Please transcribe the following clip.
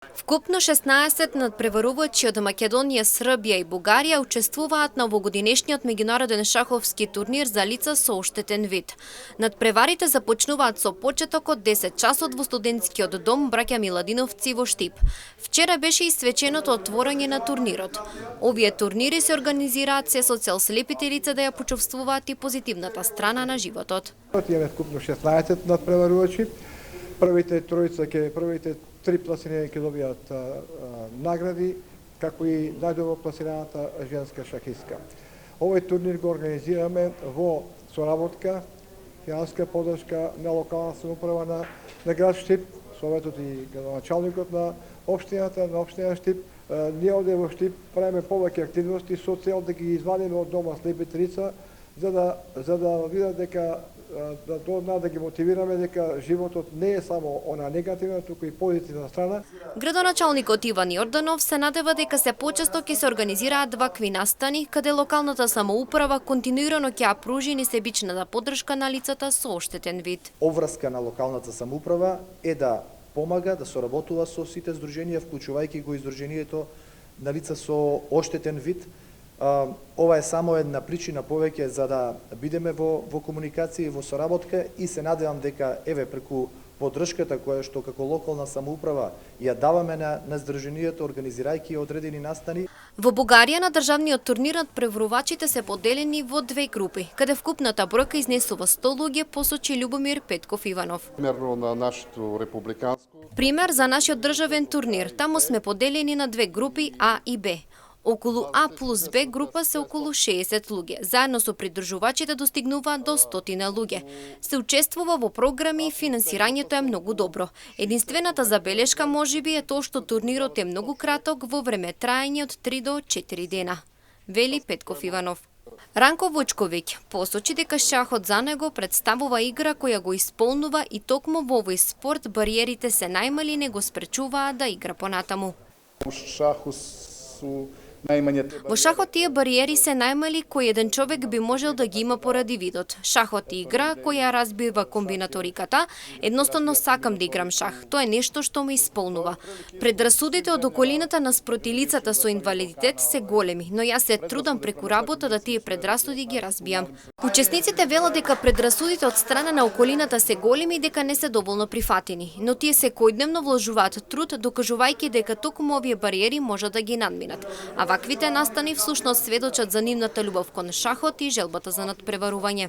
Вкупно 16 надпреварувачи од Македонија, Србија и Бугарија учествуваат на овогодинешниот меѓународен шаховски турнир за лица со оштетен вид. Надпреварите започнуваат со почеток од 10 часот во студентскиот дом Браќа Миладиновци во Штип. Вчера беше и свеченото отворање на турнирот. Овие турнири се организираат се со цел слепите лица да ја почувствуваат и позитивната страна на животот. Имаме вкупно 16 надпреварувачи. Првите три пласирани ќе добијат награди, како и најдобро пласираната женска шахистка. Овој турнир го организираме во соработка, финансиска поддршка на локална самоуправа на град Штип, советот и градоначалникот на општина Штип. Ние овде во Штип правиме повеќе активности со цел да ги извадиме од дома слепите лица, за да видат дека да ги мотивираме дека животот не е само она негативна, туку и позитивна страна. Градоначалникот Иван Јорданов се надева дека се почесто ќе се организираат вакви настани, каде локалната самоуправа континуирано ќе ја пружи несебичната поддршка на лицата со оштетен вид. Обврска на локалната самоуправа е да помага, да соработува со сите здруженија, вклучувајќи го издружението на лица со оштетен вид. Ова е само една причина повеќе за да бидеме во комуникација и во соработка и се надевам дека преку поддршката која што како локална самоуправа ја даваме на здруженијето организирајќи одредени настани. Во Бугарија на државниот турнир надпреварувачите се поделени во две групи, каде вкупната бројка изнесува 100 луѓе, посочи Љубомир Петков Иванов. Пример за нашиот државен турнир, таму сме поделени на две групи А и Б. Околу А плюс Б група се околу 60 луѓе. Заедно со придружувачите достигнуваат до 100 луѓе. Се учествува во програми и финансирањето е многу добро. Единствената забелешка можеби е тоа што турнирот е многу краток во време траење од 3 до 4 дена, вели Петков Иванов. Ранко Вучковиќ посочи дека шахот за него представува игра која го исполнува и токму во овој спорт бариерите се најмали не го спречуваат да игра понатаму. Во шахот тие бариери се најмали кои еден човек би можел да ги има поради видот. Шахот е игра која разбива комбинаториката, едноставно сакам да играм шах. Тоа е нешто што ме исполнува. Предрасудите од околината на спротилицата со инвалидитет се големи, но јас се трудам преку работа да тие предрасуди ги разбијам. Учесниците велат дека предрасудите од страна на околината се големи и дека не се доволно прифатени, но тие секојдневно вложуваат труд докажувајќи дека токму овие бариери можат да ги надминат. А ваквите настани всушност сведочат за нивната љубов кон шахот и желбата за надпреварување.